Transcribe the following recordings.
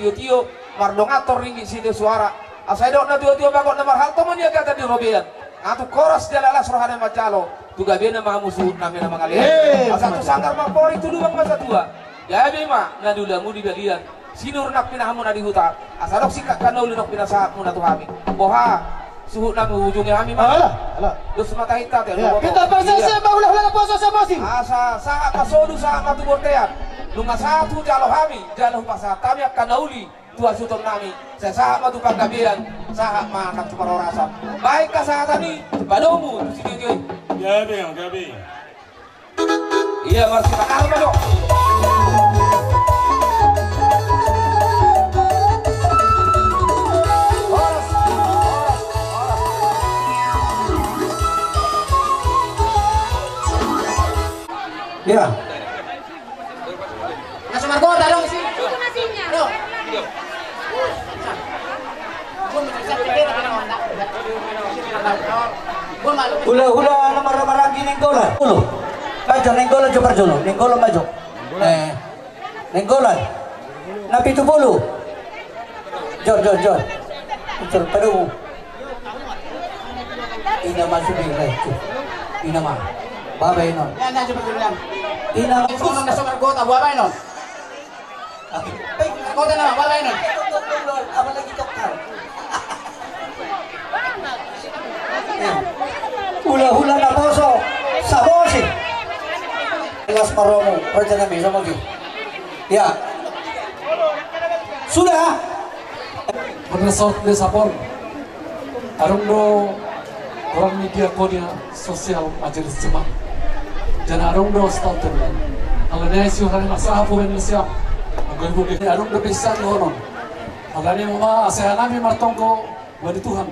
tio-tio mardongator ringgi sini suara asai dok na tio-tio bakot na marhal to mania kata di robian atu koras dia lalas rohana macalo tu gabena ma musuh namina mangalian asatu sangkar mapori tu luang masa tua ya bema na dulamu di bagian sinur nak pinahamu na di huta asadok sikak kanau lunok pinasahat mu na tuhami boha suhu na ujungnya kami mah dos mata hita teh kita persesi ulah poso sa masing asa sa kasodu sa matu bortean lunga satu jalo kami jalo pasah kami akan nauli tua suton nami saya sahak matu panggabian sahak makan cuma rasa baik kasah tadi badomu sini cuy gabi iya masih bakal badok ya Nasi Margo darong isi. Aduh. Hula-hula namar-namar gini gola. Ulo. Kajo nenggola jo perjolo, nenggola maju. Nenggola. Napi tu bolu. Jor. Betul padu. Ina masuk di reku. Ina mah. Baba inon. Ya na coba bilang. Ina Kung nasa Margo ta buwa ba inon? Ako na naman, wala inon. apa lagi tokal. Hula-hula na poso. Sabosi. Las Paromo, rencana bisa lagi. Ya. Sudah. Mengesot di Sapor. Arungdo orang media kodia sosial majelis jemaah. Dan arungdo staten. Alanya isi orang masalah pun siap. Agar ibu kita arungdo bisa dihonon. Alanya mama saya nami martongko bagi Tuhan.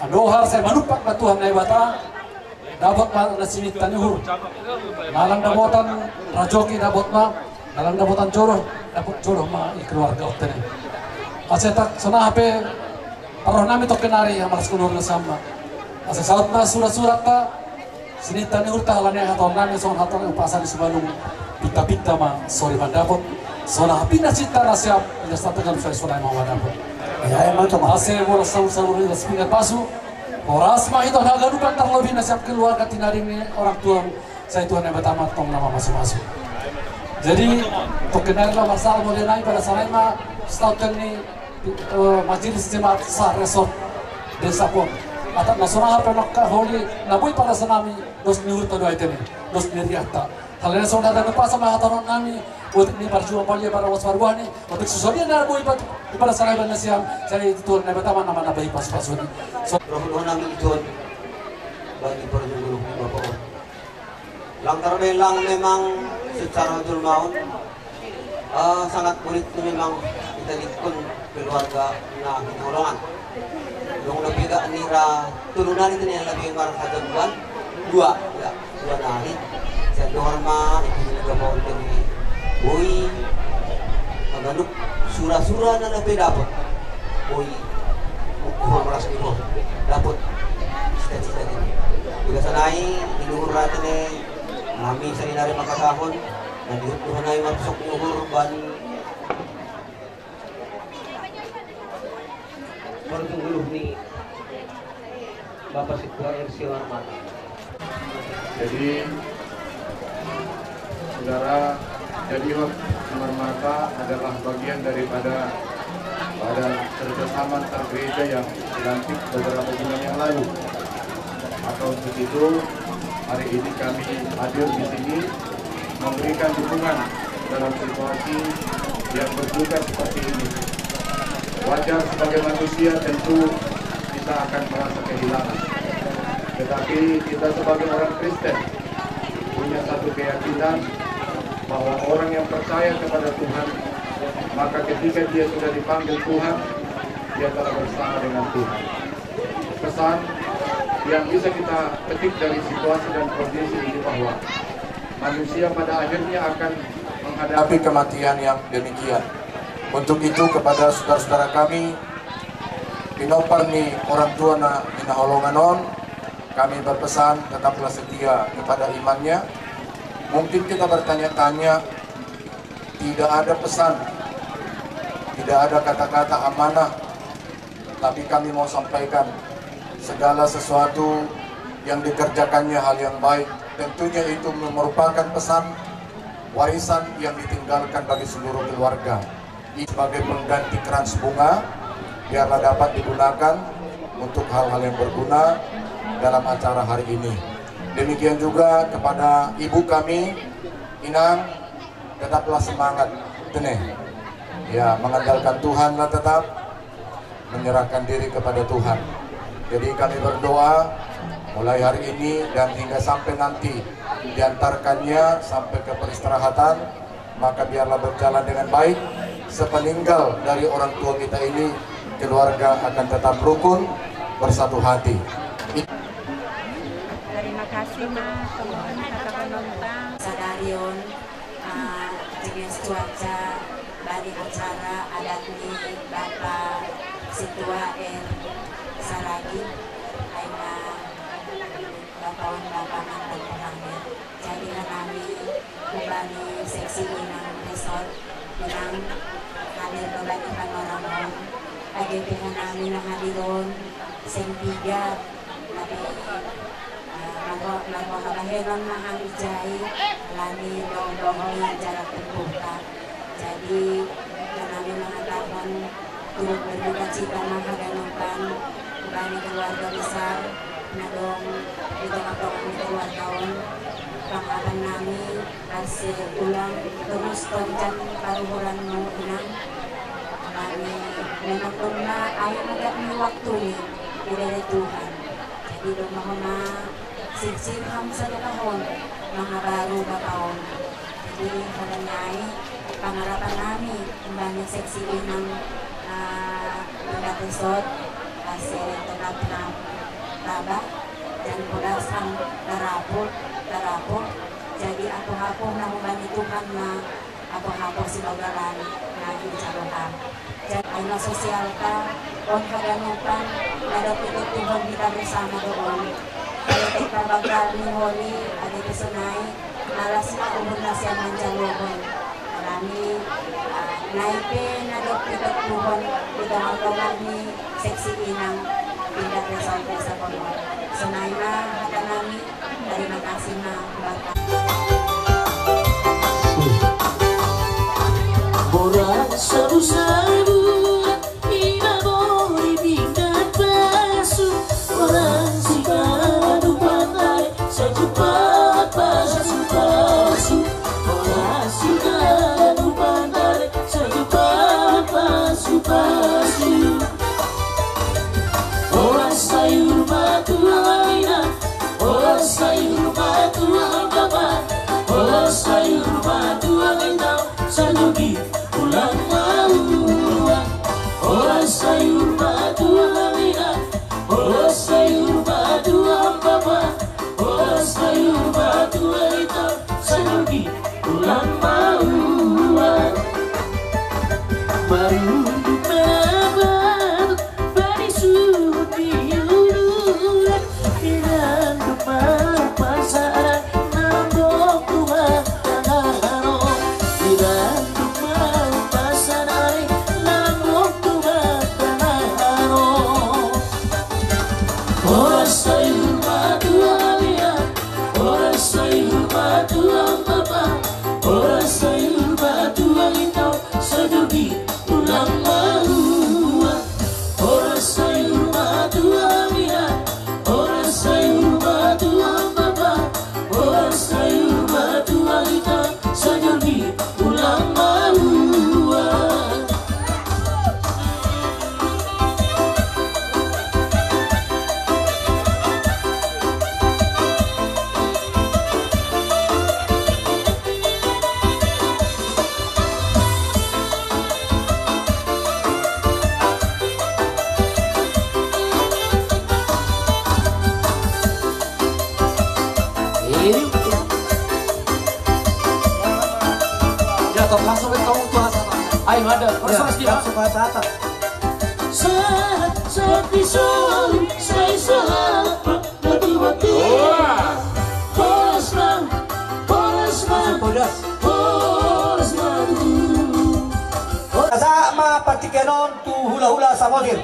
Adohar saya manupak na Tuhan na ibata. Dapat na sinit tanyuhur. Nalang dabotan rajoki dapat ma. Nalang dabotan coroh. Dapat coroh ma keluarga otene. Acetak sana HP paroh nami to kenari yang maras kuno sama. Asa saat na surat-surat ta sinit tanyuhur ta alanya haton nami son haton upasan sebelum pita-pita ma sorry mandapot. Sona hapina cita na siap. Ila statagan saya sona mau mandapot. Ya emang cuma. Ase bola saur-saur ini sepingat pasu. Horas mah itu agak lupa terlebih nasihat keluarga tinaring ini orang tua saya Tuhan yang pertama tong nama masing-masing. Jadi tokenari lah masalah boleh naik pada sana mah staten ni majelis jemaat sah resort desa pun. Atau nasional apa nak holy nabui pada senami dos niur tado itene dos niriata. Kalian sudah ada lepas sama hataron nami untuk ni perjuangan paling para waswarbuah ni untuk sesuatu yang nabui pada sana dan siang saya Tuhan yang pertama nama nabai pas-pas ini. Roh namin iton bagi perjalanan Bapak. Langkar lang memang secara julmaun sangat kulit memang kita dikun keluarga na hinolongan. Yung nabiga nira tulunan itu yang lebih marah bulan dua hari. Saya norma itu juga mau dari boy menganuk surah-surah na lebih dapat boy 15,000 dapat cita-cita ini. Bila sanay iluhur natin nami sa ninari makasahon na dihutuhan ay mapsok iluhur ban pertunguluh ni Bapak Ketua RC Warmata. Jadi saudara, jadi Warmata adalah bagian daripada kerjasama antar gereja yang dilantik beberapa bulan yang lalu. Maka untuk itu hari ini kami hadir di sini memberikan dukungan dalam situasi yang berduka seperti ini. Wajar sebagai manusia tentu kita akan merasa kehilangan. Tetapi kita sebagai orang Kristen punya satu keyakinan bahwa orang yang percaya kepada Tuhan, maka ketika dia sudah dipanggil Tuhan, dia telah bersama dengan Tuhan. Pesan yang bisa kita petik dari situasi dan kondisi ini bahwa manusia pada akhirnya akan menghadapi kematian yang demikian. Untuk itu kepada saudara-saudara kami, pinoparni orang tua na inaholonganon, kami berpesan tetaplah setia kepada imannya. Mungkin kita bertanya-tanya, tidak ada pesan di tidak ada kata-kata amanah, tapi kami mau sampaikan segala sesuatu yang dikerjakannya hal yang baik. Tentunya itu merupakan pesan warisan yang ditinggalkan bagi seluruh keluarga. Ini sebagai pengganti kerans bunga, biarlah dapat digunakan untuk hal-hal yang berguna dalam acara hari ini. Demikian juga kepada ibu kami, Inang, tetaplah semangat, teneh. Ya, mengandalkan Tuhan lah tetap, menyerahkan diri kepada Tuhan. Jadi kami berdoa mulai hari ini dan hingga sampai nanti diantarkannya sampai ke peristirahatan, maka biarlah berjalan dengan baik. Sepeninggal dari orang tua kita ini, keluarga akan tetap rukun, bersatu hati. Terima kasih Mas, teman kakak penonton. Sadarion jenis cuaca bari acara adat di Bapak Situa Saragi aina Bapak mantan pelanggan. Jadi kami kembali seksi Inang Resort Inang hadir berbagi panoramon. Lagi dengan kami hadiron sing tiga tapi Lagu kabaheron mahang ijai lani dong-dong jarak terbuka. Jadi kami mengatakan turut berduka cita mahaganukan kembali keluarga besar nadong di tengah-tengah keluargaon pangkalan nami hasil ulang terus toncan paruhuran mo inang kami memang na ayaw agak may waktu ni dari Tuhan. Jadi doon mahona sigsirham sa kahon mga baru kahon. Jadi kalanyay pangarapan namin kembali seksiin ng pagkatesot kasi tetap na taba dan pudasang darapot. Jadi ako-hapon na mubani Tuhan na ako-hapon si Bagalan na insarohan. Jadi ay nasosyal ka on kaganupan na dapat Tuhan kita bersama doon. Kaya ikabagal ni Holy ada kesenai malas na umur na siya manjalobon. Marami naipe na dapat Tuhan kita magkawag ni seksi inang pindah ke sampai sa konon. Senai na kata nami terima kasih na Bapak. Orang sabu-sabu ina boleh tingkat pasu. Orang sikadu pandai sejupat pasu-pasu. Orang sikadu pandai sejupat pasu-pasu. Orang sayur batu laina, orang sayur batu laina, orang sayur batu laina, sanugi pulang maluan. Orang sayur batu laina, orang sayur batu laina, orang sayur batu laina, sanugi pulang maluan. Baru langsung kamu tuh sana. Ayo ada, terus dia langsung ke atas. Saat disuruh saya salah mati-mati. Polasman, Sama hula-hula Samosir.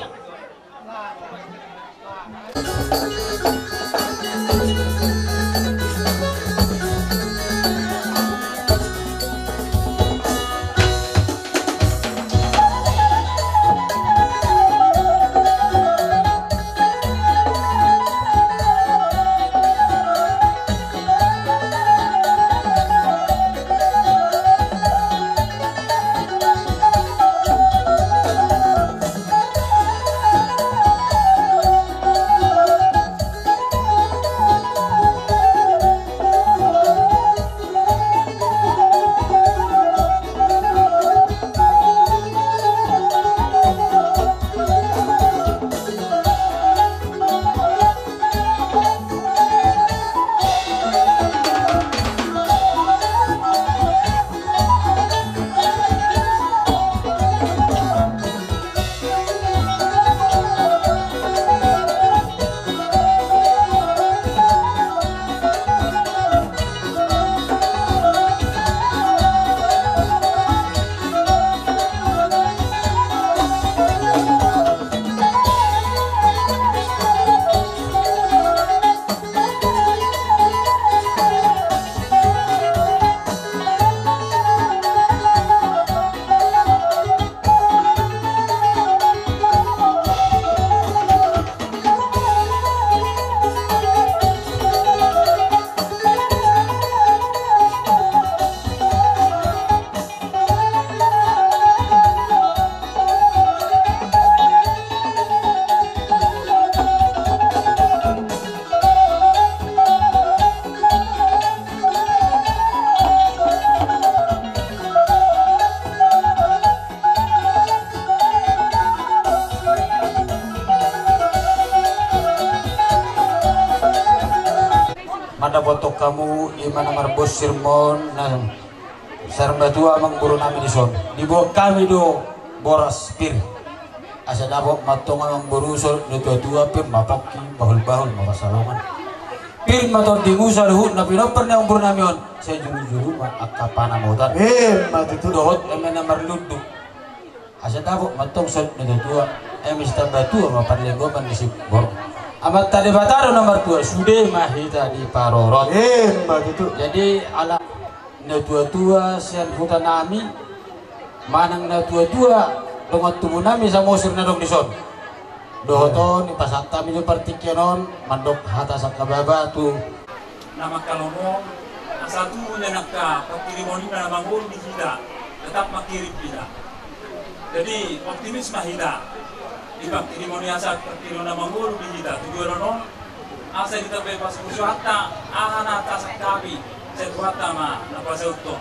Manda foto kamu imana marbos sirmon na sarang batua mang buru namin ison dibawa kami do boras pir asa dabo matong ang burusol no tua pir mapaki bahul mapasalongan pir maton dingusa luhut na pinoper na ang buru namin saya juru akapana motan matutu dohot emena marludu asa dabo matong sol no tua mista batua mapanlenggo manisip bor amat tadi bataro nomor 2 sudah mahita di parorot begitu jadi ala na tua sian hutan nami manang na tua dengan tubuh nami sa mosir na dong dison dohoton ipasak kami do partikyanon mandok hata sak kababa tu nama kalomo satu nyanaka pakirimoni na manggul di kita tetap makirim kita jadi optimis mahita di pakirimoni asa pakiro na manggul di kita tujuan no asa kita bebas kusuhata ahana tasak kabi setuhata ma napasa utto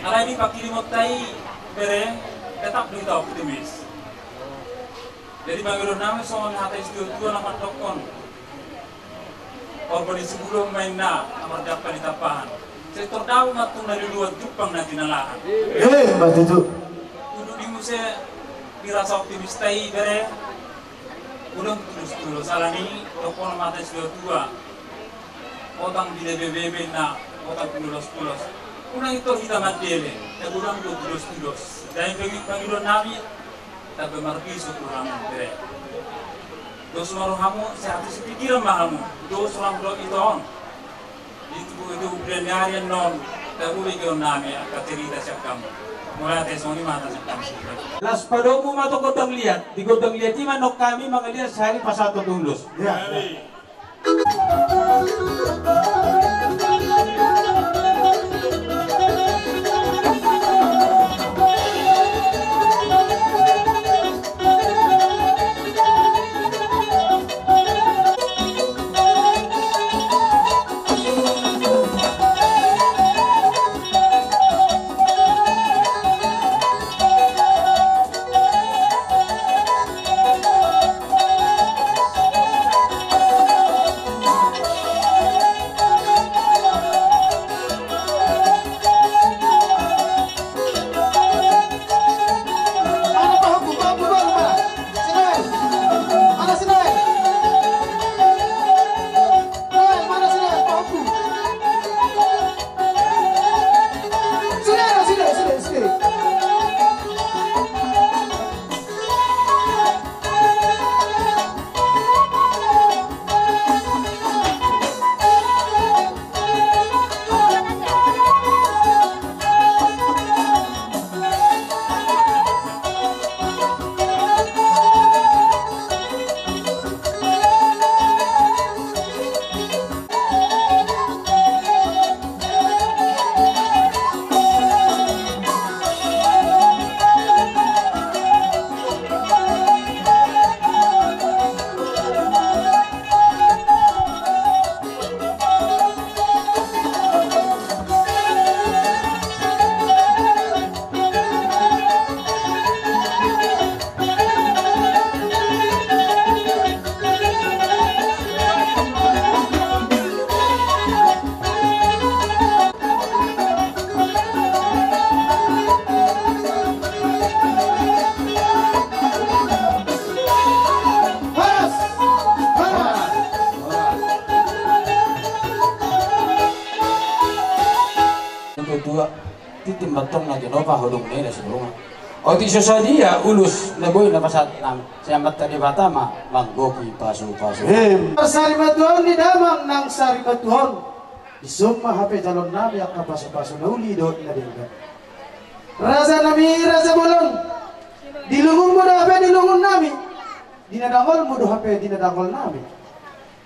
ala ini pakirimot tai bere tetap kita optimis jadi bagaimana namin soal hata istiwa naman dokon korban di sebelum main na amar dapat ditapahan sektor daw matung dari luar Jepang na tinalahan mbak itu duduk di muse dirasa optimis tai bere ulang terus salani dokon mata istiwa tua otang di BBB na otang pulos ulang itu kita matele ulang terus dan bagi nabi tapi markiso kurang bere dos maruhamu sehat pikiran mahamu dos orang blok itu on itu berenarian non tapi bagi nami akan cerita siapkan mulai tesoni mata siapkan las padomu mato godang lihat di godang lihat ini manok kami mengelihat sehari pas satu tulus matong na Genova hulong nila sa bunga. O ti dia ulus na boy na pasat nam siamat tadi bata manggoki pasu-pasu. Sari batuan di damang nang sari batuan. Isumma hape jalon nabi ak pasu-pasu na uli do na dinga. Raza nami raza bolon. Dilungun mo do hape dilungun nami. Dinadangol mo do hape dinadangol nami.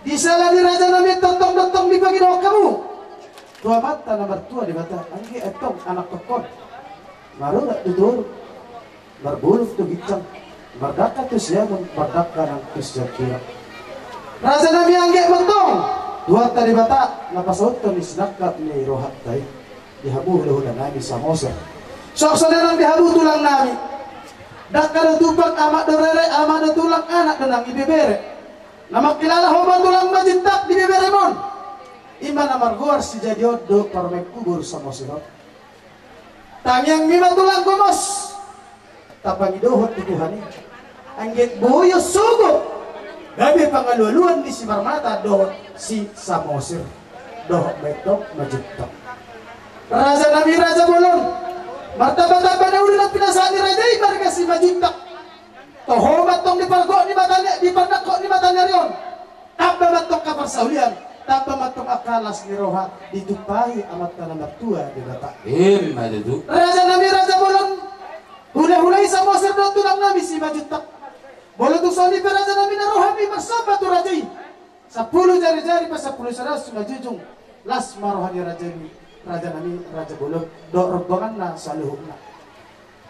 Di salah di raja nami tontong-tontong di bagi do kamu. Dua mata nomor tua di bata anggi etong anak kekon. Maru dak dudur. Berbuluh tu gicang, merdaka tu siamun, merdaka nang tu siakira. Raja Nabi angge mentong, dua tadi bata, napas oton isnakap ni rohat tay, dihabu lehudan Nabi samosa. Sok saudara dihabu tulang Nabi, dakar tupak amak dorere, amak tulang anak denang ibebere. Nama kilala hoba tulang majintak di bebere mon. Iman amar guar si jadiot do parmek kubur samosirot. Tangyang mima tulang gomos. Tapang idohot ni Tuhan ini anggit boyo sugo gabi pangaluluan di si marmata dohot si samosir dohot betok majiptok raja nabi raja bolon martabat-tabat na ulit at pinasaan ni raja ibar ka si majiptok tohomat tong dipargo ni matanya dipardako ni matanya riyon tabamat tong kaparsaulian tabamat tong akalas ni roha ditupahi amat tanamat tua di bata raja nabi raja bolon hula-hulai sama serda tulang nabi si majutak. Boleh tu soli peraja nabi narohami bersama tu rajai. 10 jari-jari pas 10 saras sudah jujung. Las marohani raja nabi raja boleh dok rombongan na saluhuna.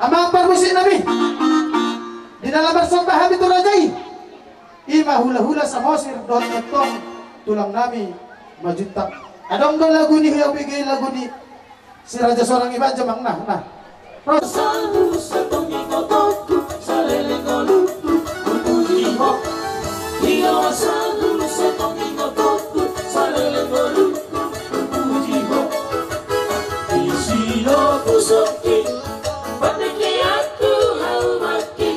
Ama apa musik nabi? Di dalam bersama habi tu rajai. Ima hula-hula sama sir dok ketong tulang nabi majutak. Adong do lagu ni yang bigi lagu ni si raja seorang iba jamang nah. Salud, setongi kotoku, salele koluku, kukujiho. Hiyo salud, setongi kotoku, salele koluku, kukujiho. Isilo kusoki, pateke aku haumaki.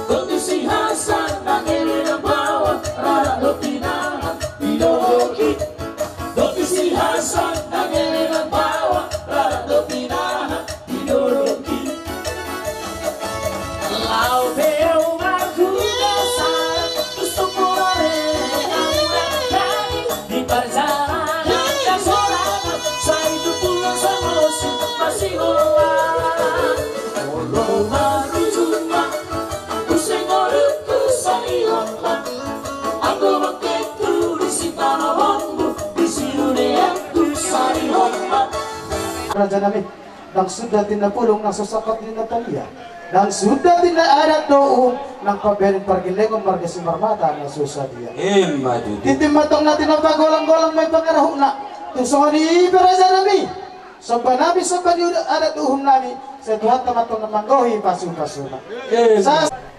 Kondisi hasan, nangere na bawa, rara dopinahan, iloki. Kondisi hasan, nangere na bawa, rara dopinahan. Raja Nabi dan sudah tidak pulung nang sosokot di Natalia dan sudah tidak ada doa nang paberin pergilengon marga simarmata na susah dia titim matong natin ang pagolang-golang may pangarahuna tusong ni Raja Nabi sopa Nabi sopa di ada tuhum Nabi sa Tuhan tamatong na manggohi pasu-pasuna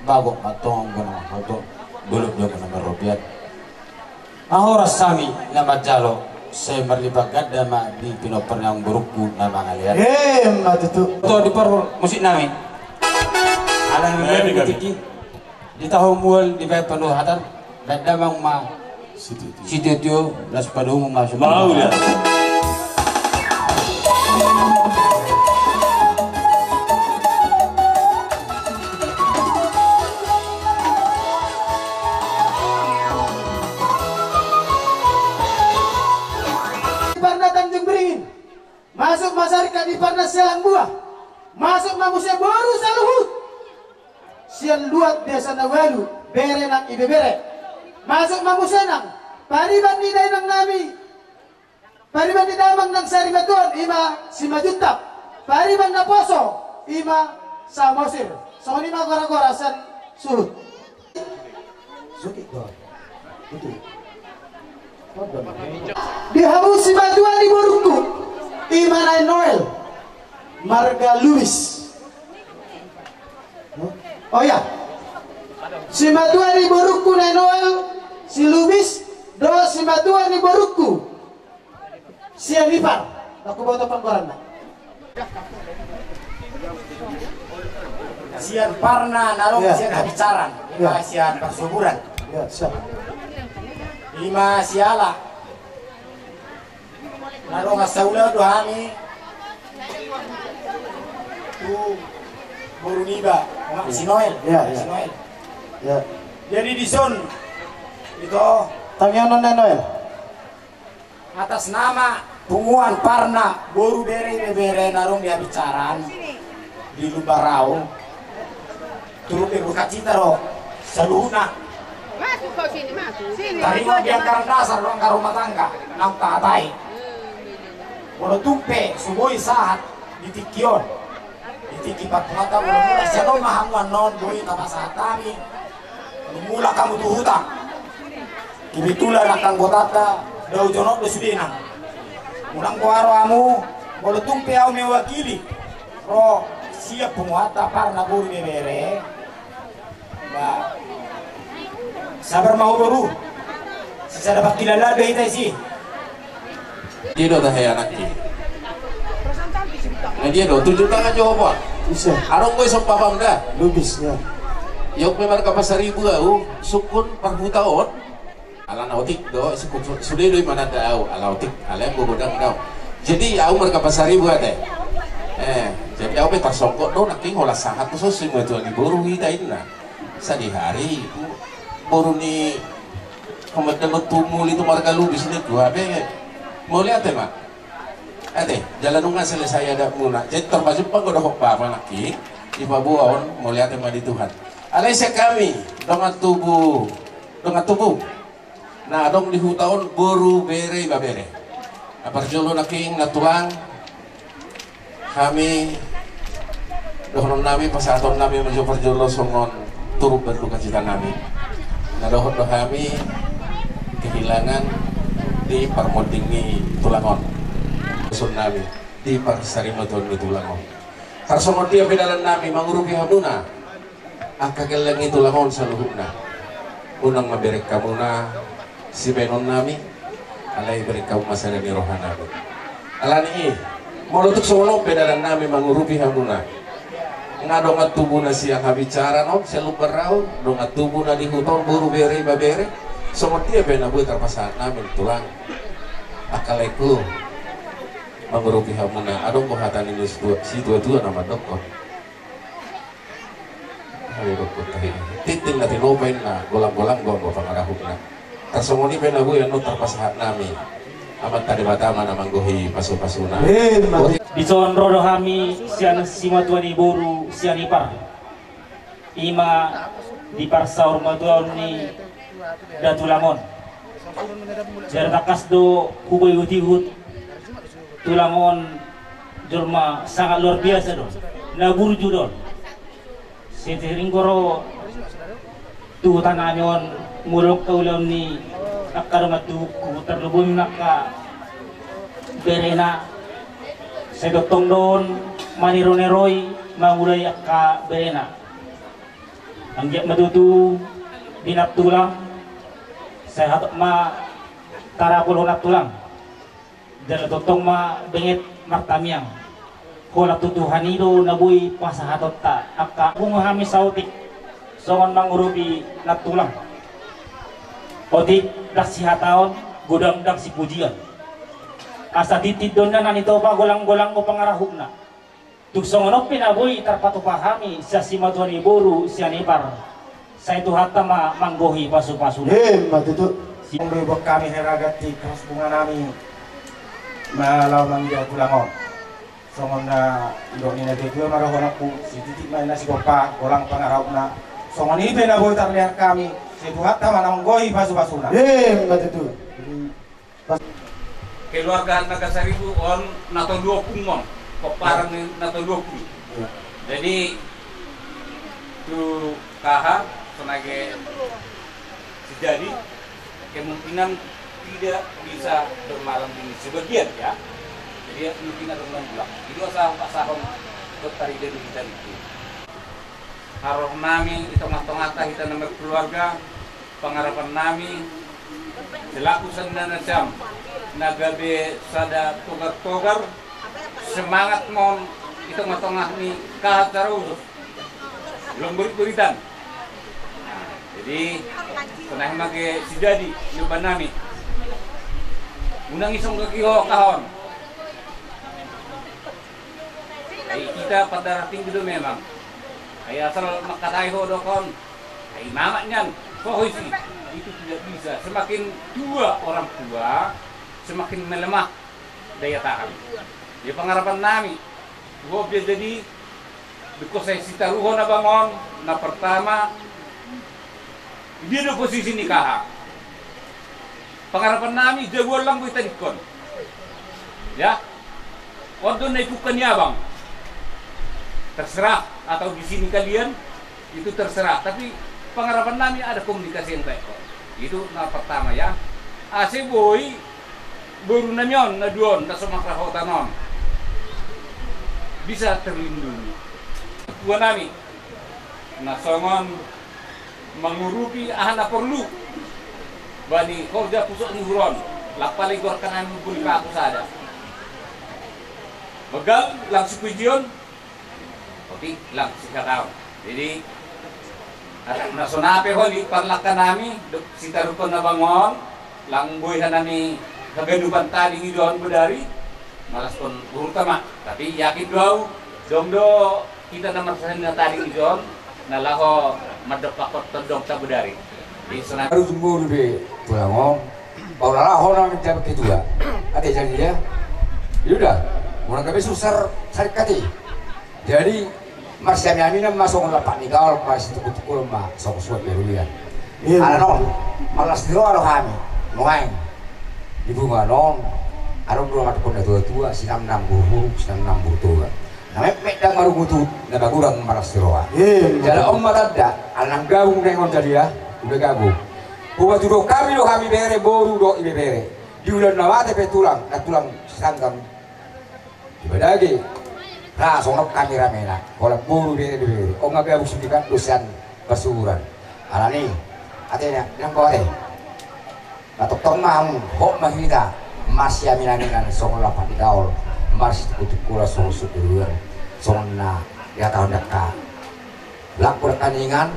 bago matong gano'n bulog yung mga rupiat ang oras sami na majalo saya merlibatkan dama di pinoper yang burukku na mga lihat. Matutu. Ito di par musik namin. Alang di tiki. Di tahun mual di bay panuhatan dan damang ma situtio las panuh masuk. Mau ya. Masuk masyarakat di Parnas Sialang Buah. Masuk manusia baru saluhut. Sian luat desa nawalu. Bere nang ibebere. Masuk manusia nang. Pariban di day nang nami. Pariban di damang nang sari batuan. Ima si majutak. Pariban na poso. Ima sa mosir. So lima gora-gora san suhut. Sukit doon. Itu. Dihabu si batuan di burukku. Imanay Noel Marga Luis. Oh ya, si Matua ni Boruku na Noel, si Luis, do si Matua ni Boruku, si Anipar. Aku bawa pangkoran na. Sian Parna narong sian kabicaran, lima sian persuburan. Ya, siap. 5 siala. Narong asaula dohani ibu Boru Niba, si Noel. Ya, Si ya. Noel. Ya. Jadi di son itu Tangyonon na Noel. atas nama Punguan Parna Boru Bere Bere narung dia bicaran di Lubarau. Turut berbuka cita roh seluhuna. Masuk kau sini, masuk. Sini. Tarima di angkaran dasar ruang rumah tangga nang tatai. Walau tumpe suboi saat di tikion. Di tiki patmata mula siapa mahamuan non boi tapa saat kami. Mula kamu tuh hutang. Kebetulan akan botata dau jonok do sudena. Mulang kuaro amu walau tumpe au mewakili. Ro siap penguata parna Boru Bere. Ba sabar mau baru saya dapat kilala be kita sih Dia dah anak ni. Nah dia dah 7 tangan jawab apa? Bisa. Arong boy sok papam dah. Lubis ya. Yok memang kapal 1000 au sukun per tahun. Ala nautik do sukun sudah do mana dah ala nautik ala bodang dah. Jadi au mereka kapal 1000 ada. Jadi au betar songkok do nak ngolah sangat tu semua tu di Boru kita ini nah. Sadi hari Boru ni kemudian tumul itu marga lu di sini dua be. Mau lihat mak? Ade, jalan nungan selesai ada muna. Jadi termasuk pang udah hokpa manaki di Pabuaon mau lihat di Tuhan. Alaisyah kami dengan tubuh. Nah, dong di hutaon Boru Bere babere. Aparjolo naking natulang kami dohon nami pasaton nami menuju perjolo songon turut berduka cita nami. Nah, dohon kami kehilangan di Parmodingi Tulangon. Sun nami di Parsarimaton di Tulangon. Karsongon dia bedalan nami mangurupi hamuna. Akageleng itu Tulangon saluhuna. Unang maberek kamuna si benon nami. Alai berek kamu masalah ni rohana. Alani molutuk solo bedalan nami mangurupi hamuna. Ngadongat tubuh na siang habicara no seluperau dongat tubuh na di hutan Boru Bere babere. Somot dia benabu terpasahan namin tulang. Akaleku mengurupi hamuna adong kohatan ini si tua nama dokter hari dokter tadi titin nanti lobain lah golang-golang gong pangarahukna tersomoni benabu yang terpasahan nami amat tadi batama nama gohi pasu-pasuna di son rodo kami sian simatuani Boru sian ipar ima di parsaur matuan ni Datulangon jar takas do huboy hut Tulangon jorma sangat luar biasa don naburju don setiring koro tu tananyon murok kaulan ni nakarmatu ku terlubun naka berena sedotong don manironeroy mangulay akka berena angjak matutu dinap tulang sehat ma tarapul honap tulang dan totong ma bengit martamiang kolak tutuhan itu nabuy pasahatot ta akka kung hami sautik songon mangurupi natulang otik dak si hataon gudang dak si pujian asa titid doon na nanito pa golang-golang ko pangarahugna tuk songon pinabuy tarpatupahami sa simatuan ni Boru siya nipar sa itu hatta ma manggohi pasu-pasu matutu Bebok kami heragati kaos bunga nami malaw nang dia Tulangon. Songon na idong ni nagigil marahon ako si titik na si Kopa golang pangarap na songon ini na boy terlihat kami si buhat tama nang goy basu-basuna. Matutu. Keluarga naga 1000 on nato 20 mon koparang nato 20. Jadi tu kaha sebagai sejadi kemungkinan tidak bisa bermalam di sebagian ya. Jadi mungkin ada bulan pulang. Itu asal bertari dari kita itu. Haroh nami di tengah-tengah kita nama keluarga pengharapan nami selaku sendana jam nagabe sada togar-togar semangat mon di tengah-tengah ni kahat terus belum beritan. Jadi pernah make si jadi nyoba nami unang isong kakiho kahon ay kita baca pada tinggi itu memang. Kayak asal makatai ho dokon. Kayak mamaknya sohisi itu tidak bisa. Semakin tua orang tua, semakin melemah daya tahan. Di pengharapan nami, gua biar jadi because saya sita ruho na bangon, na pertama dia di posisi nikah. Pengharapan nami jago lang gue tadikon. Ya, waktu naikukan ya bang, terserah atau di sini kalian itu terserah. Tapi pengharapan nami ada komunikasi yang baik. Itu na pertama ya. Ase boy baru nanyon na duon na sumakra hotanon bisa terlindungi. Gua nami na songon mengurupi ahana perlu bani kerja pusok ni huron lakpali gor kanan buli ka aku sada begal lang si kujion tapi lang si kakao jadi na sonape holi parlakan nami si tarukon na bangon lang boy nami kaganuban tali ngidon bedari malas kon urutama tapi yakin daw domdo kita na masahin na tali ngidon na laho madapakot todong sa bedari baru tunggu lebih pulang bawa orang menjawab gitu ya ada jadi ya yaudah orang kami susah sarikati jadi masih kami masuk lapak nikah masih tukul mak sok suat berulian ada non malas dulu ada kami main ibu manon ada belum ada pun tua sinam 60 tua namanya medang baru mutu naga kurang malas dulu jadi om ada anak gabung dengan jadi ya udah gabung. Buat dulu kami bere boru do ibe bere. Di ulan nawate pe tulang, na tulang sangkam. Ibadagi. Ra sonok kami ramena. Kalau boru bere bere. O nga gabung sundikan dosan basuran. Alani. Atenya nang kote. Batok tong maham hok mahita. Masya minaninan song lapan di gaul. Mars kutuk kula song superior. Song na ya tahun deka. Lakur kaningan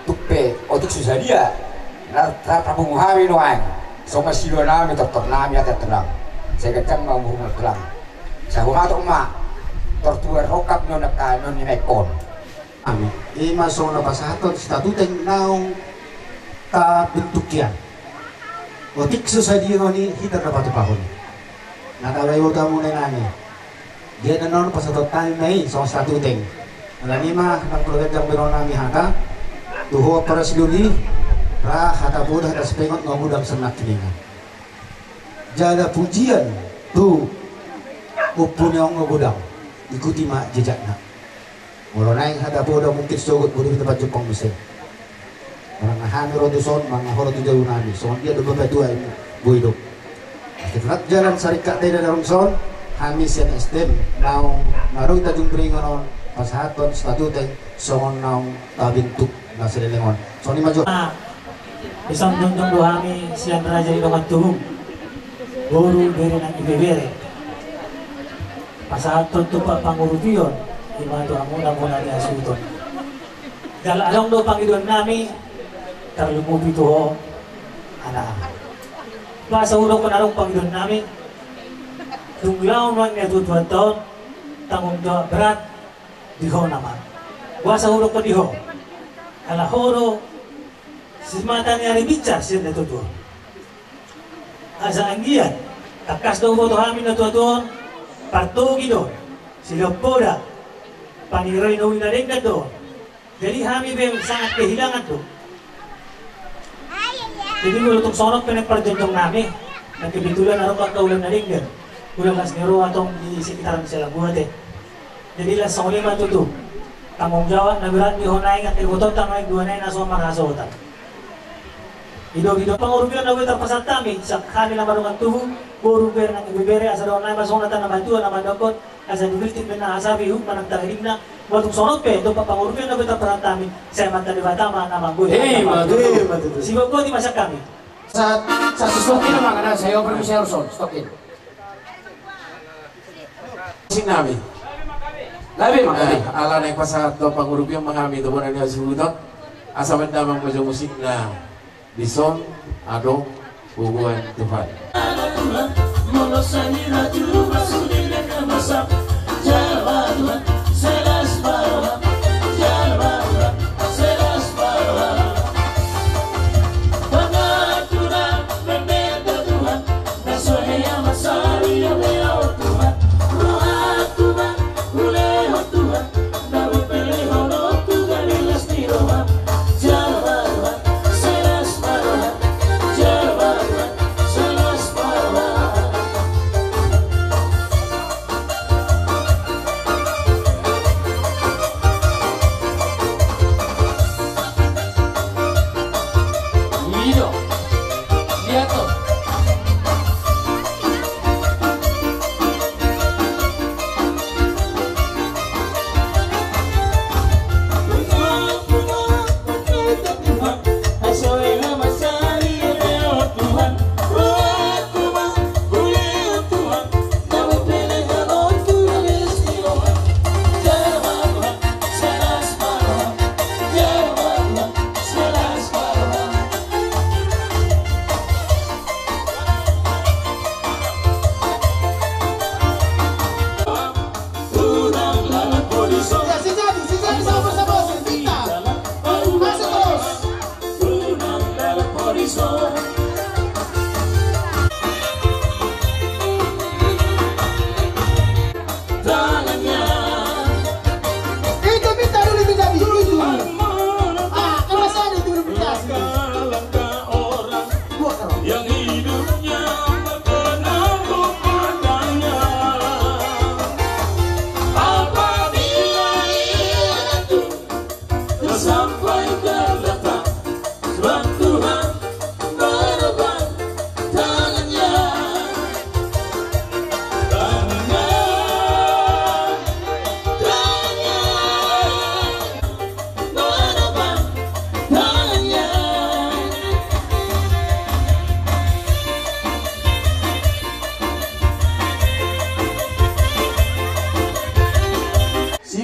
tupe otik susah dia tabung hawi noang sama silo nami dokter nami ada terang saya kecang mau rumah terang saya buka mak tertua rokap nona kanon ni ekon kami masuk na pasahaton statuteng naong ta bentukian otik susah dia ngoni hitar na patupahon nakalay mo tamu na nani dia na non pasatot tayo na so statuteng nalanima ng program beron nami hata tuho para siluni ra hata budah das pengot ngomudang senak kiningan jada pujian tu upunya ngomudang ikuti mak jejakna mula naik hata budah mungkin sogot budah tempat Jepang mesin orang ahami roduson mga horot jauh nani so dia do bapak dua ini buidok kita jalan sarikat dari dalam son kami sian STM naung naruh kita jumpringan on pasahaton statuteng songon naung tabintuk nasa lelengon. So ni maju. Isang dundong dohami siang raja di dokat tuhum. Boru bere ng ibebere. Pasahaton tupa pangurupiyon. Imato ang muna-muna niya suton. Dahil along do pangidon nami tarlumupi to anak. Pasa ulo ko narong pangidon nami. Tunglaw man niya tutuan taon. Tangong jawab berat. Diho naman. Wasa ulo ko diho. Alahoro si mata ni ari bicar siya na tutuan. Asa anggian takas daw mo to hamin na tutuan partugi doon sila poda paniray na winaling na doon. Jadi kami ba sangat kehilangan doon. Jadi mula itong sonok pinagparjentong namin nagkabitulan na rin pagkaulang na rin gan ulang kas niro atong di sekitaran sila buhat jadi lah sa ulima tutu tanggung jawab na berat di honay nga tirutot tanay duanay na so marasota. Ido pangurupian na wita pasat kami sa kanila marungan tuho puro ber nang ibibere asa doon na masonatan na bantuan na mandokot asa dibiltin na asabi hu managtahirig na watung sonot pe do pangurupian na wita parang kami sa mata di batama na manggoy. Sigo ko di masak kami. Sa stokin naman kana sayo permisi Orson stokin. Sing namin. Labi makali ala na pasat do pangurupian mahami do bonan niya suludot asa damang majo musik na Dison, Ado, hubungan Tuhan. Jawa Tuhan,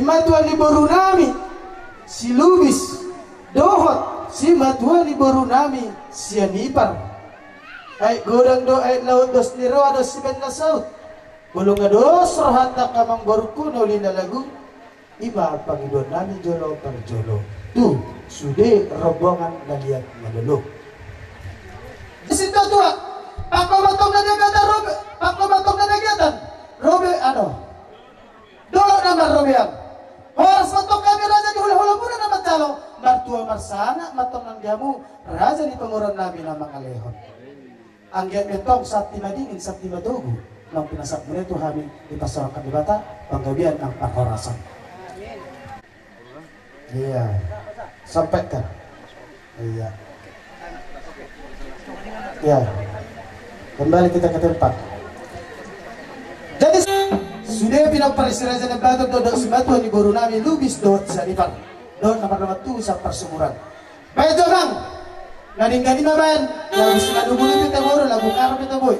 Matuan Boru nami si Lubis dohot si Matuan Boru nami si Anipar ay godang do ay laut dos niro dos si Ben Lasaut bulong dos rohata kamang baruku noli na lagu iba pangidon nami jolo per jolo tu sude rombongan laliat maluluk disitu tua pakomatong na nagatan robe pakomatong na nagatan robe ano dolo naman robe ang Horas matong kami raja di hula-hula muna naman talo. Martua marsana matong ng diamu raja di panguran namin na mga lehon. Ang getong sakti madingin sakti madugo nang pinasak mo nito kami di pasarang kanibata panggabihan ng pakorasan. Iya, sampai kan? Iya. Iya. Kembali kita ke tempat. Jadi sudah pinagparisirasan ng bato do si Matuan Boru nami Lubis do sa Anipar do nomor 2 sa Persumuran. Baik Bang, naning-gani maban, lagu sinadubuli kita boro lagu karo kita boy.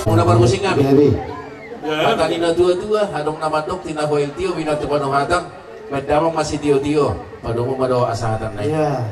Muna musik kami. Tadi na dua-dua, hadong namadok tinahoy tiyo binatu pano hatang. Medamang masih tiyo-tiyo, padong mo mado asahatan na. Yeah.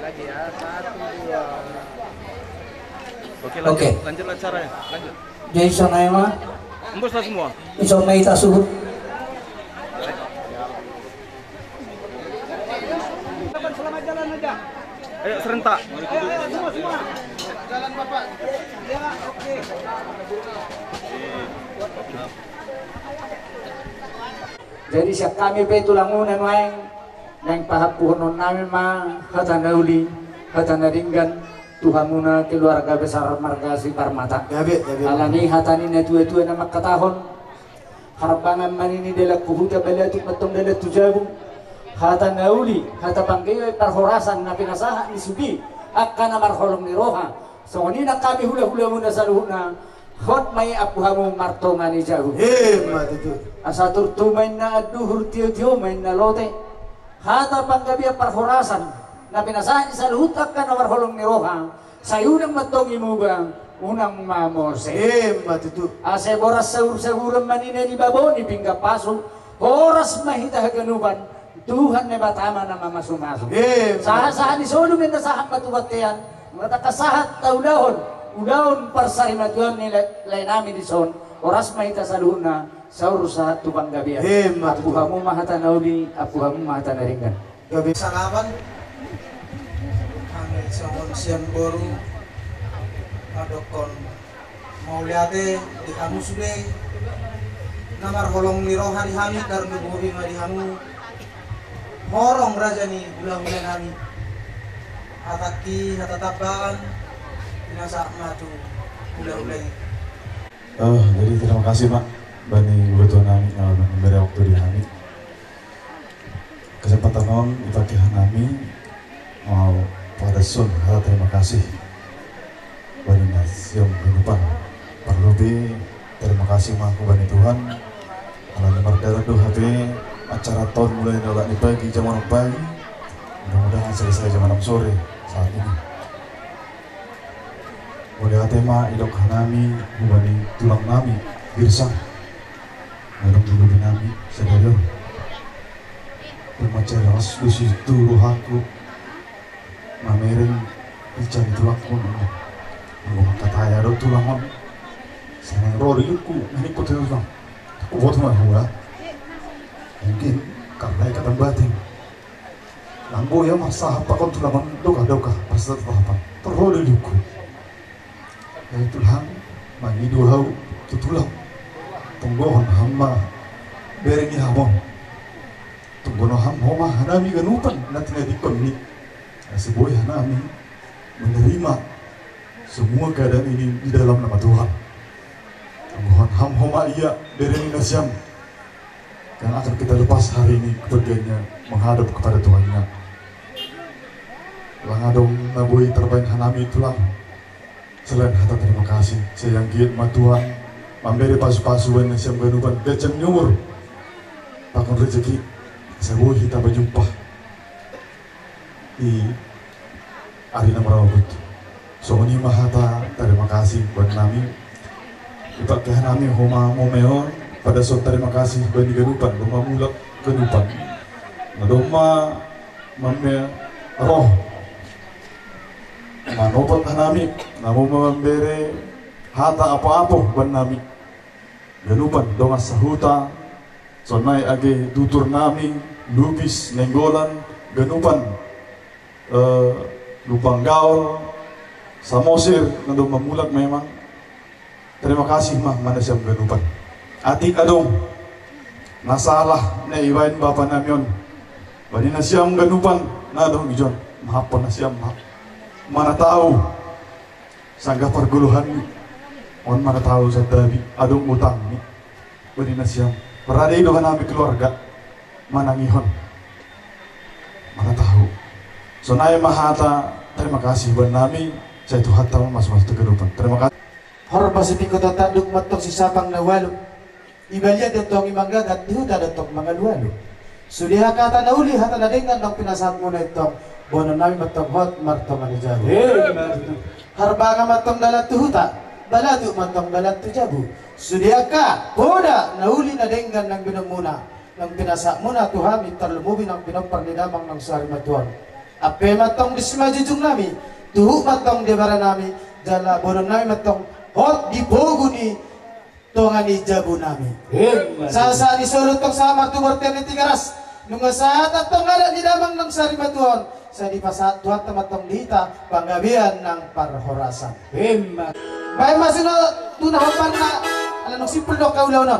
Lagi ya, 1, 2. Oke, Oke. lanjut acaranya. Lanjut. Jadi sana mah Embus lah semua. iso mai tasuhud. Selamat jalan aja. Ayo serentak. Semua. Jalan Bapak. Ya, oke. Jadi siap kami pe tulangunan wae nang pahapuhon namin mah hatana uli hatana ringgan Tuhamuna keluarga besar Margasi Parmata. Alani hatani na tua-tua na makatahon. Harapangan manini dela puhuta balatu matong dela tujabu. Hata nauli, hata panggiway parhorasan na pinasaha ni Sugi akan na marholong ni Roha. So na kami hula-hula muna sa luhuna. Hot may apuhamu martongan ni Jahu. Matutu. Asa turtumay na aduhur tiyo-tiyo may na lote. Hata panggabi parhorasan na pinasahan sa luhutak ka na marholong ni Roha, sayo nang matong imugang unang mamose. Matutu. Ase boras saur-sauran manina ni babo ni pingga paso, oras mahita haganuban, Tuhan na batama na mamasumaso. Saha-saha ni solong na nasahan matubatian, mga takasahat taudahon, udahon parsari matuan ni lainami di son, oras mahita sa luhuna, saur sa tubang gabian. Apuhamu mahata nauli, apuhamu mahata naringan. Gabi salaman. Samon siang baru adokon mau liate di kamu sudah namar holong niro hari kami karena bobi mari kamu horong raja nih bulan-bulan kami hataki hatatapan binasa matu bulan-bulan. Jadi terima kasih Pak bani kebetulan kami memberi waktu di kami kesempatan non dipakai kami mau pada sun, terima kasih bani nasiam kehidupan perlebih terima kasih maku bani Tuhan kalau merdeka tuh hati acara tahun mulai dari pagi jam 6 pagi mudah-mudahan selesai jam 6 sore saat ini boleh hati ma idok hanami bani tulang nami girsang dalam dulu nami sedaya bermaceras di situ rohaku mamering icari tulang pun aku katanya do tulang seneng roriku ini kau tulang aku buat mana mungkin karena ikatan batin lambo ya masa apa kau tulang doka pas apa terroriku dari tulang magi dua tulang tunggohon hamba berengi hamon tunggono hamba hanami ganupan nanti dikon ni sebuah hanami menerima semua keadaan ini di dalam nama Tuhan. Tunggohon hamba iya berengi nasyam yang akan kita lepas hari ini kepergiannya menghadap kepada Tuhannya. Langadong nabui terbaik hanami tulang selain hata terima kasih saya yang giat ma Tuhan memberi pasu-pasuan nasyam ganupan becem nyumur pakon rezeki sebuah kita berjumpa di Arina Merawut. So ini mahata terima kasih buat kami. Ibadah kami homa momeon pada so terima kasih buat gadupan rumah mulak gadupan. Nadoma mame roh. Manopat kami namu memberi hata apa-apa buat kami. Gadupan dongas sahuta sonai age tutur nami lupis nenggolan gadupan lupang gaul samosir nandong mamulak memang terima kasih mah mana siap gadupan atik adong nasalah na iwain bapa namyon bani na siyam gadupan na adong ijon mahapon na siyam mana tahu sangga perguluhan ni on mana tahu sa tabi adong utang ni bani na siyam berada idohan kami keluarga manangihon mana tahu sonai mahata terima kasih buat nami saya Tuhan tahu mas-mas kehidupan terima kasih Hor Pasifiko tatanduk matok si sapang na walo ibalia datong imanggagat dihuta datong mga luwalo sudiha kata na uli hata na dengan ng pinasahan mo na itong bono nami matong hot martong anijaro harbaga matong dalat tuhuta balado matong dalat tujabu sudiha ka boda na uli na dengan ng binumuna ng pinasa muna tuhami tarlumubi ng pinagparnidamang ng sari matuan Ape matong disma jujung nami, tuh matong di bara nami, jala bodong nami matong hot di bogu ni tongani jabu nami. Sasa ni surut tong samar tu berteni tiga ras, nunggu saat atong ada di damang ng Sari Batuhon, sa di pasat tuat matong dita panggabian ng parhorasan. Baik masih no tunahapan na, alam nung simple no kaulaw no.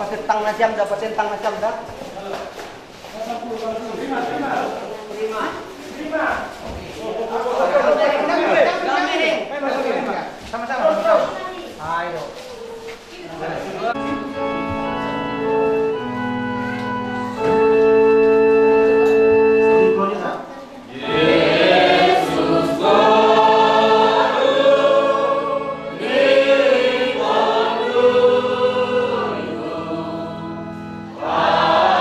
Pasentang najam dah, pasentang najam dah. Sama-sama. Ayo. Ah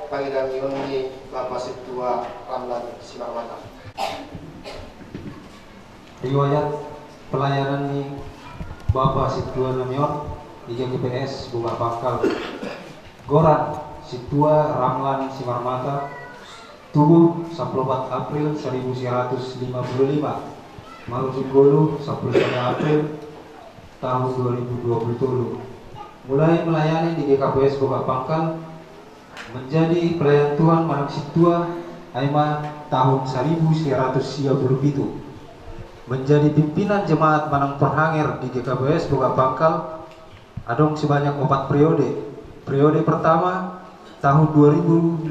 panggilan Yoni Bapak Situa Ramlan Simarmata. Riwayat pelayanan di Bapak Situa Namion di JGPS Bumar Pangkal. Goran Situa Ramlan Simarmata. Tubuh 14 April 1955. Marujung Golu 11 April tahun 2020. Mulai melayani di GKPS Bumar Pangkal, menjadi pelayan Tuhan Manang Situa Aima tahun 1937. Menjadi pimpinan jemaat Manang Perhanger di GKPS Bumar Pangkal adong sebanyak 4 periode. Periode pertama tahun 2005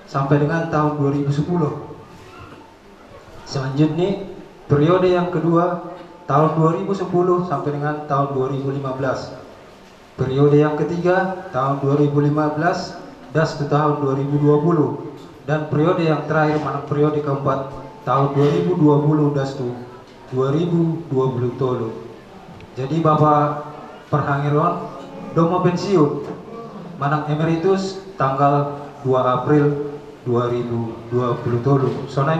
sampai dengan tahun 2010. Selanjutnya periode yang kedua tahun 2010 sampai dengan tahun 2015. Periode yang ketiga tahun 2015 das ke tahun 2020, dan periode yang terakhir Manang periode keempat tahun 2020 das ke 2020 tolu. Jadi Bapak Perhangeron domo pensiun Manang emeritus tanggal 2 April 2020 tolu. Sonai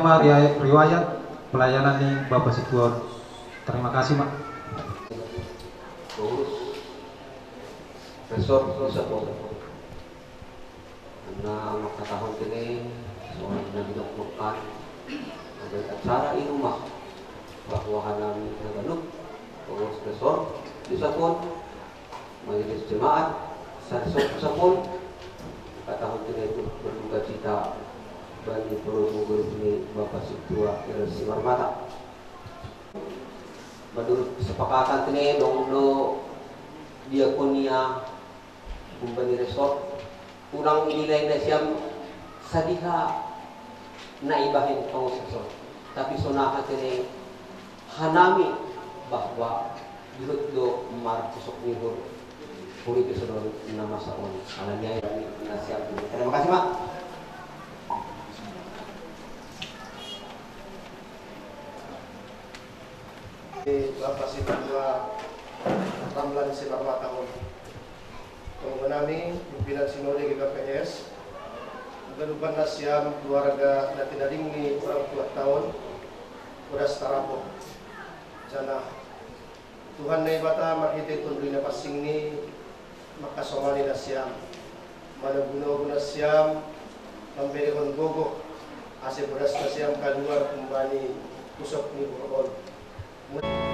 riwayat pelayanan nih Bapak Situa. Terima kasih Mak. Besok karena maka tahun ini seorang dinoknokan ada acara di rumah bahwa hanami naganuk pengurus besok disapun majelis jemaat sarsok sapun maka tahun ini itu berduka cita bagi peluru ini Bapak Situa Simarmata. Menurut kesepakatan ini dongdo diakonia Bumbani Resort kurang nilai na siyang sadiha naibahin pangusasor, tapi sonaha kini hanami bahwa dirut do mar pusok nihur puri kesodon nama saon alanya nasihat. Terima kasih Mak. Bapak Situa Ramlan Simarmata mengenami pimpinan sinode GKPS kedudukan nasiam keluarga natinaring ni orang tua tahun uras tarapo jana Tuhan na ibata makita tunduy na pasing ni makasomani nasiam manabuno nasiam pambelekon gogo ase uras nasiam kaluar kumbani pusok ni Borol. Yeah.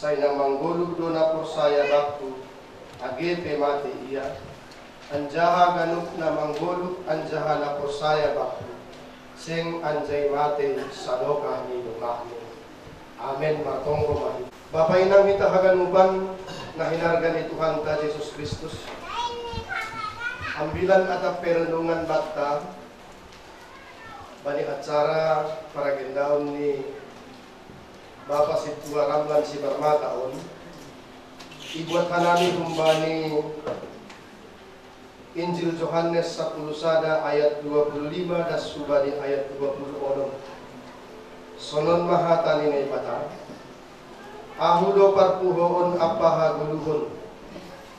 say na manggulog do na porsaya baktu agepe mati iya anjaha ganuk na manggulog anjaha na porsaya baktu sing anjay mati sadoka ni lukahni. Amen. Martonggo mahi Bapak inang kita haganuban na hinarga ni Tuhan ta Jesus Kristus ambilan at perundungan bakta bani acara para gendaon ni Bapak si Tua Ramlan si Barmataon ibuat hanami kumbani Injil Yohanes 10 ayat 25 dan subani ayat 26 sonon mahatani na ipata ahudo parpuhoon apaha guluhon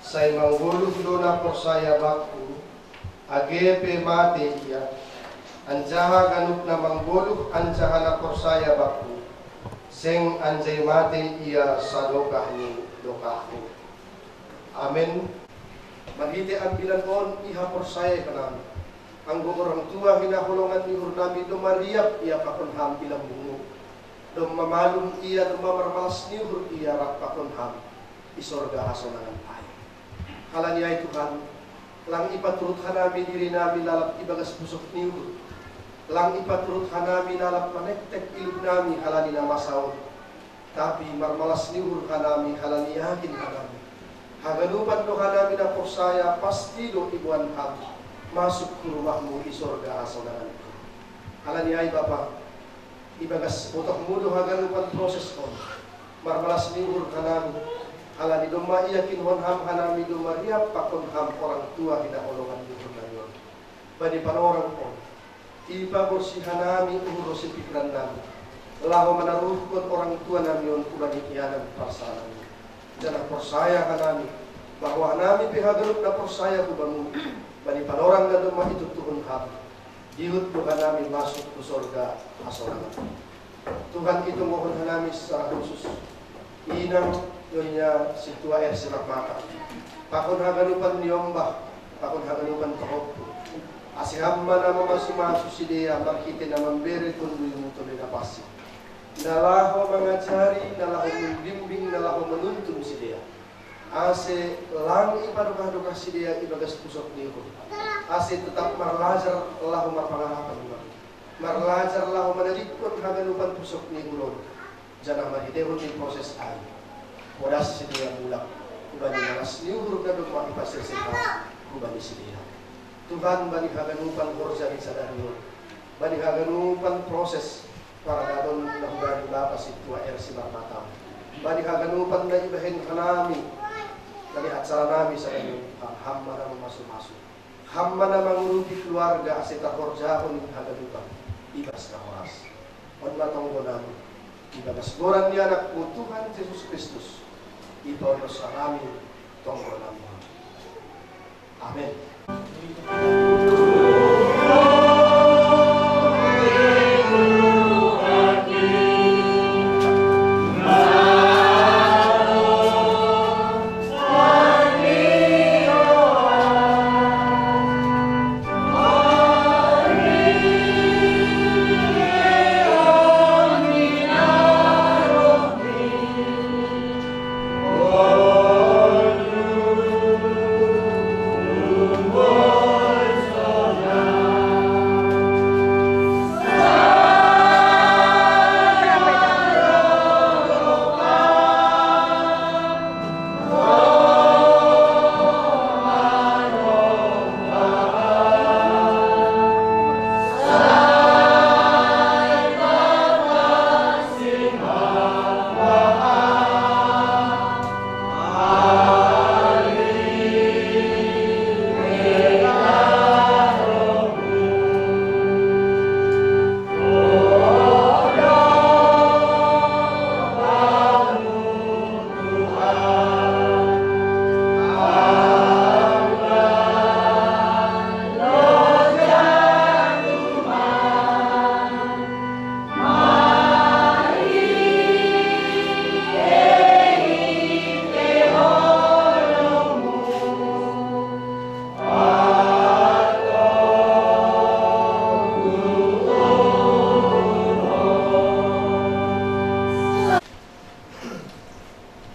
say mangguluh do na porsaya bakku agepe mati iya anjaha ganuk na mangguluh anjaha na porsaya bakku seng anjay mati iya sa dokahni. Amen. Magiti ang bilanon iha porsaya kanami ang orang tua hinahulungan ni hurnami dumariyap iya pakunham bilang bungo dum mamalum iya dum mamarmalas ni hur iya rak pakunham isorga hasonanan ay halani ay Tuhan lang ipaturut hanami diri nami lalap ibagas pusok ni hur lang ipaturut hanami lalap manektek ilog nami halani na masaon tapi marmalas ni hur hanami halani yakin hanami haganupan do hanami na porsaya pasti do ibuan ham masuk ke rumahmu di surga asonanan. Halani ay Bapa ibagas utak mudo haganupan proses kon marmalas ni hur hanami halani do maiyakin hon ham hanami do mariap pakon ham orang tua hinaulungan ni hur nayon bani panorang kon ipaborsi hanami urusi pikiran nami lahu menaruhkan orang tua nami on kubani kianan pasanan jangan persaya hanami bahwa hanami pihagarup na persaya kubangun bani panorang na dumah itu Tuhan ham dihut Tuhan hanami masuk ke surga asorangan Tuhan itu mohon hanami secara khusus inang nyonya si tua simak mata pakon haganupan niyombah pakon haganupan tohok asih hamma nama masih si dia markite na memberi kundu muto na pasi nalaho mengajari nalaho membimbing nalaho menuntun si dia ase lang ipaduka si dia ibagas pusok niho ase tetap marlajar lahu marpangarapan marlajar lahu menadikun haganupan pusok niho jangan mahidehun di proses ay podas si dia mulak kubani naras niho na dukma ipasir sita kubani si dia Tuhan bani haganupan korja di sadarion bani haganupan proses para gadon na hugani Bapa si Tua si Barmataon bani haganupan na ibahin kanami dari acara nami sa inyo hamma na masuk-masuk hamma na mangurupi keluarga asita korjahon ng haganupan ibas ka oras on batong nami ibas goran ni anak po Tuhan Jesus Kristus ipaw sa nami tonggo nami. Amen. Voice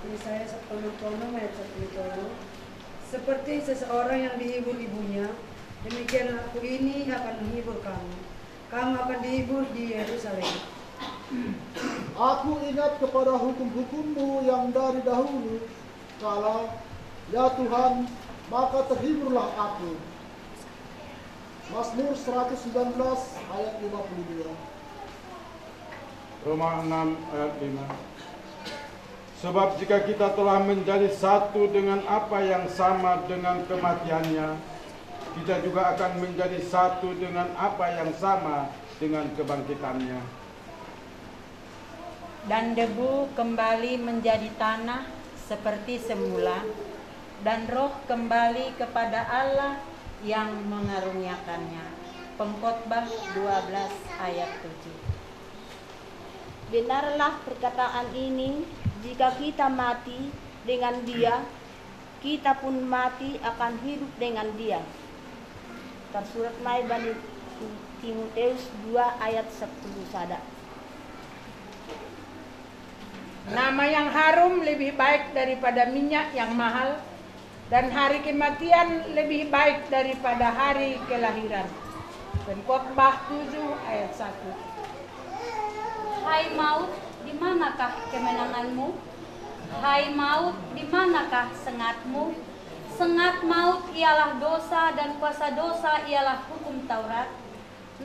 Yesaya 66 ayat 1. Seperti seseorang yang dihibur ibunya, demikianlah aku ini akan menghibur kamu. Kamu akan dihibur di Yerusalem. Aku ingat kepada hukum-hukum-Mu yang dari dahulu kala, ya Tuhan, maka terhiburlah aku. Mazmur 119 ayat 52. Roma 6 ayat 5. Sebab jika kita telah menjadi satu dengan apa yang sama dengan kematiannya, kita juga akan menjadi satu dengan apa yang sama dengan kebangkitannya. Dan debu kembali menjadi tanah seperti semula, dan roh kembali kepada Allah yang mengaruniakannya. Pengkhotbah 12 ayat 7. Benarlah perkataan ini, jika kita mati dengan Dia, kita pun mati akan hidup dengan Dia. Tersurat Mai Bani Timotius 2 ayat 10 sada. Nama yang harum lebih baik daripada minyak yang mahal, dan hari kematian lebih baik daripada hari kelahiran. Pengkhotbah 7 ayat 1. Hai maut, di manakah kemenanganmu? Hai maut, di manakah sengatmu? Sengat maut ialah dosa, dan kuasa dosa ialah hukum Taurat.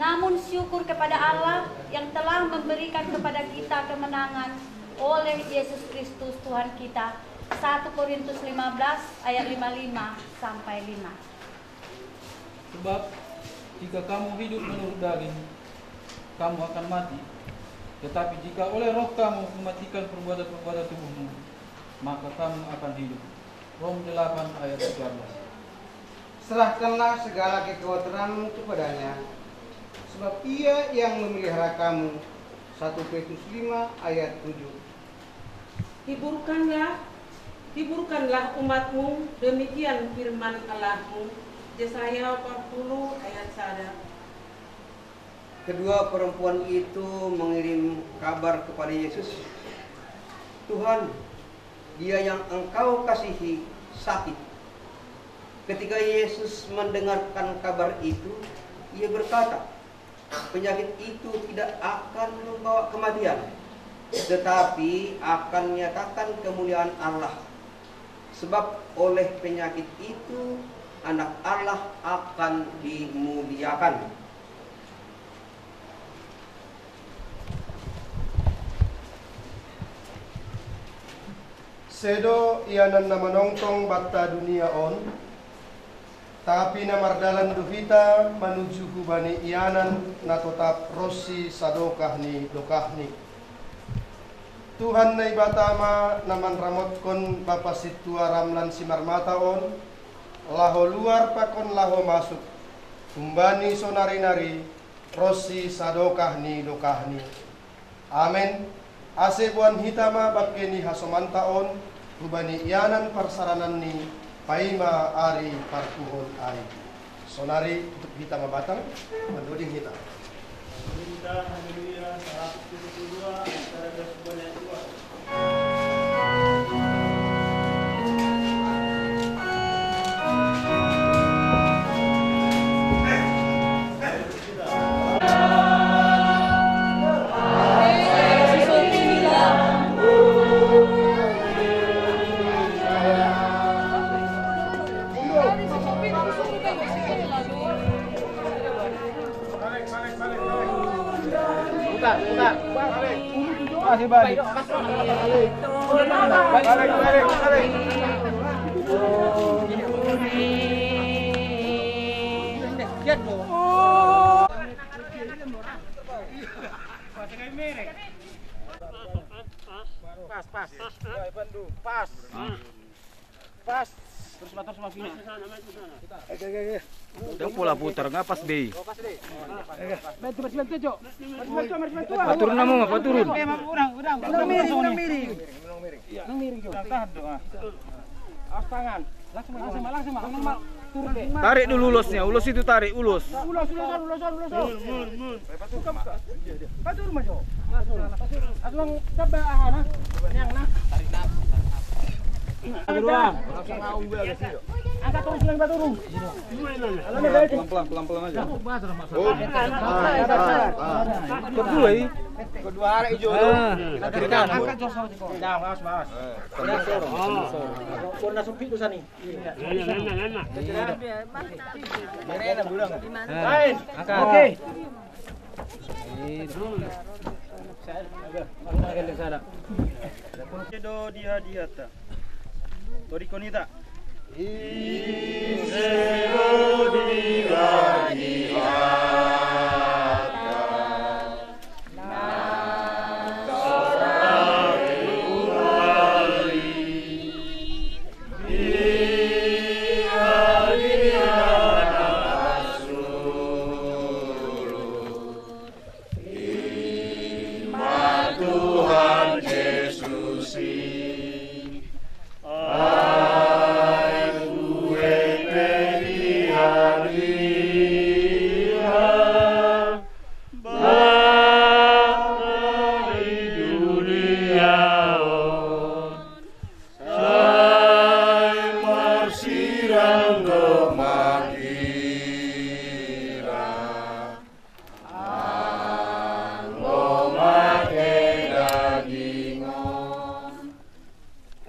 Namun syukur kepada Allah yang telah memberikan kepada kita kemenangan oleh Yesus Kristus Tuhan kita. 1 Korintus 15 ayat 55 sampai 5. Sebab jika kamu hidup menurut daging, kamu akan mati. Tetapi jika oleh roh kamu mematikan perbuatan-perbuatan tubuhmu, maka kamu akan hidup. Rom 8 ayat 13. Serahkanlah segala kekhawatiranmu kepadanya, sebab Ia yang memelihara kamu. 1 Petrus 5 ayat 7. Hiburkanlah umatmu, demikian firman Allahmu. Yesaya 40 ayat 1. Kedua perempuan itu mengirim kabar kepada Yesus. Tuhan, dia yang Engkau kasihi sakit. Ketika Yesus mendengarkan kabar itu, ia berkata, penyakit itu tidak akan membawa kematian, tetapi akan menyatakan kemuliaan Allah. Sebab oleh penyakit itu, anak Allah akan dimuliakan. Sedo ianan na manongtong batta dunia on, tapi na mardalan duhita menuju hubani ianan na tetap rosi sadokah ni dokah ni. Tuhan na ibatama naman ramotkon bapa situa ramlan simarmata on, laho luar pakon laho masuk, humbani sonari-nari rosi sadokah ni dokah ni. Amen. Ase buan hitama bakeni hasomantaon, hubani ianan parsaranan ni paima ari parkuhon ari. Sonari untuk hitama batang, mendoding hita. Haleluya, 172, ayat 2. Balik. Pas. Terus motor semua sini. Udah pula putar nggak pas deh. Bantu, Cok. Turun namu nggak? Turun. Udah miring. Nang miring, Cok. Tahan doa. Awas tangan. Langsung. Turun deh. Tarik dulu ulusnya. Ulus itu tarik, ulus. Ulus. Buka. Turun, Cok. Langsung coba ahana. Yang nah. Tarik. Angkat terus yang baturung. Pelan-pelan aja. Kedua ini. Kedua arek ijo. Kiri kanan. Angkat terus. Nah, Mas. Purna supi tu sani. Enak. Enak bulang. Lain. Oke. Do dia ta. Tori konita. Isero dia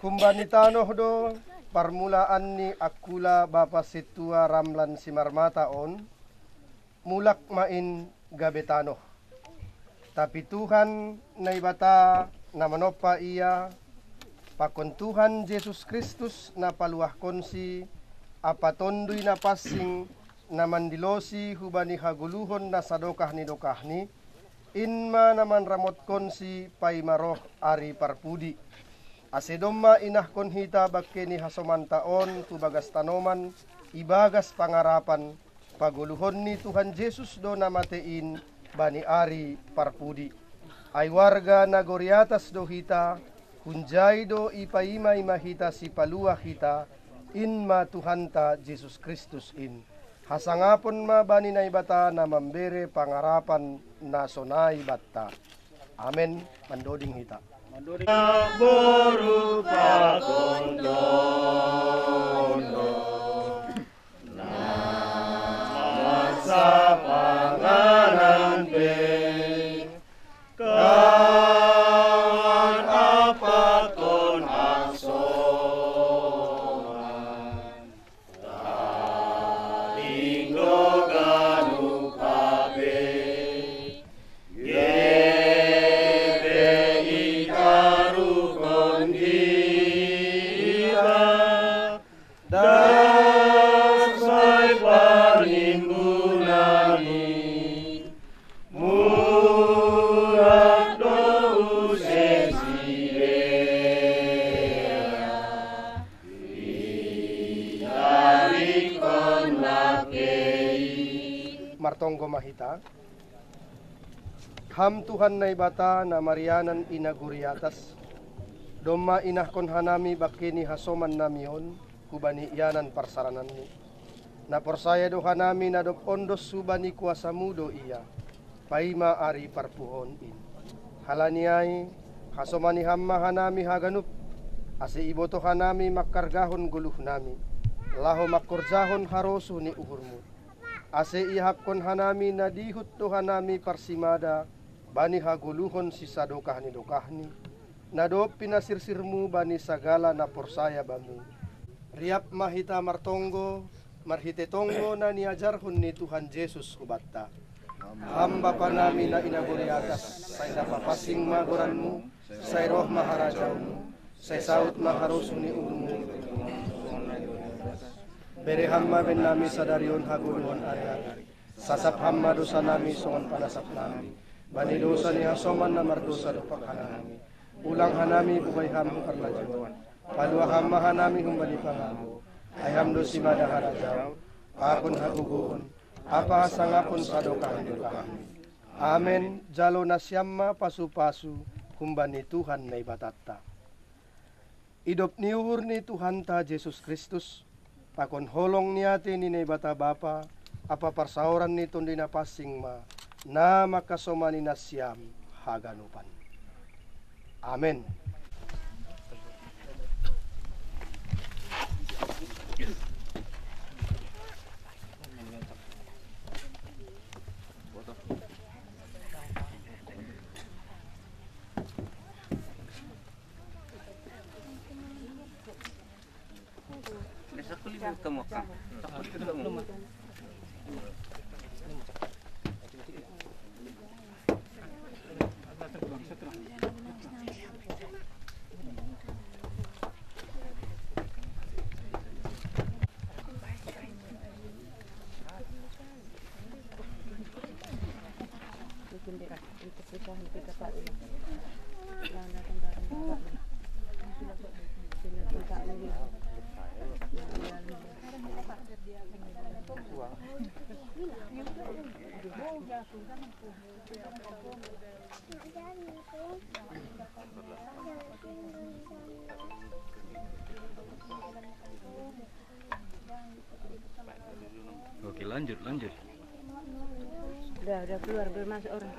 Kumbanitanoh do permulaan ni akula bapa situa ramlan simarmataon mulak main gabetanoh. Tapi Tuhan naibata na manopa iya pakon Tuhan Yesus Kristus na paluah konsi apatondoy na passing na mandilosi hubani haguluhon na sadokah ni dokahni inma naman ramot konsi paimaroh ari parpudi. Asedomma inah konhita bakke ni hasomantaon tubagas tanoman ibagas pangarapan paguluhon ni Tuhan Yesus do namatein bani ari parpudi. Ay warga nagoriatas do hita hunjay do ipaimay mahita si paluah hita inma Tuhanta Yesus Kristus in. Hasangapon ma bani na ibata na mambere pangarapan na sonay batta. Amen. Mandoding hita. Berupa kondo masa panganan pe kawan apa kon asoman taringgo ganu pabe Martonggo mahita ham Tuhan na ibata na marianan inaguriatas domma inah kon hanami bakini hasoman namion kubani ianan parsaranan ni na persaya do hanami na dop ondos subani kuasa mudo iya paima ari parpuhon in halaniai hasomani hamma hanami haganup ase iboto hanami makargahon guluh nami laho makorjahon harosu ni uhurmu ase ihakon hanami na dihut to hanami parsimada bani haguluhon si sadokahni dokahni nado pinasirsirmu bani sagala na porsaya bamu riap mahita martonggo marhite tonggo na niajarhon ni Tuhan Yesus ubatta hamba panami na inaguri atas say napapasing magoranmu say roh maharajawmu say saut maharosu ni ulmu bere hamma ben nami sadarion haguluhon ari-ari sasap hamma dosa nami songon panasap nami bani dosa ni hasoman na mardosa dopak hanami ulang hanami bubay ham parlajuan palua hamma hanami humbali pangamu ayam dosi mada harajaw akon haguguhon apa sangapon sadokahan kami amen jalo nasyamma pasu-pasu humbani Tuhan na ibatatta idop niuhur ni Tuhan ta Yesus Kristus pakon holong niate ni nebata bapa apa parsauran ni tondi na pasing ma na makasomani na siyam haganupan. Amen. beli ketemu kan. Tak beli ketemu. Oke, lanjut. Udah keluar, belum masuk orang.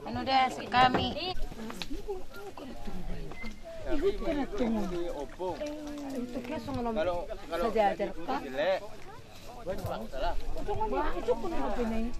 Anu dah kami. Itu kesong kalau sejajar kan? Wah, itu pun apa nih?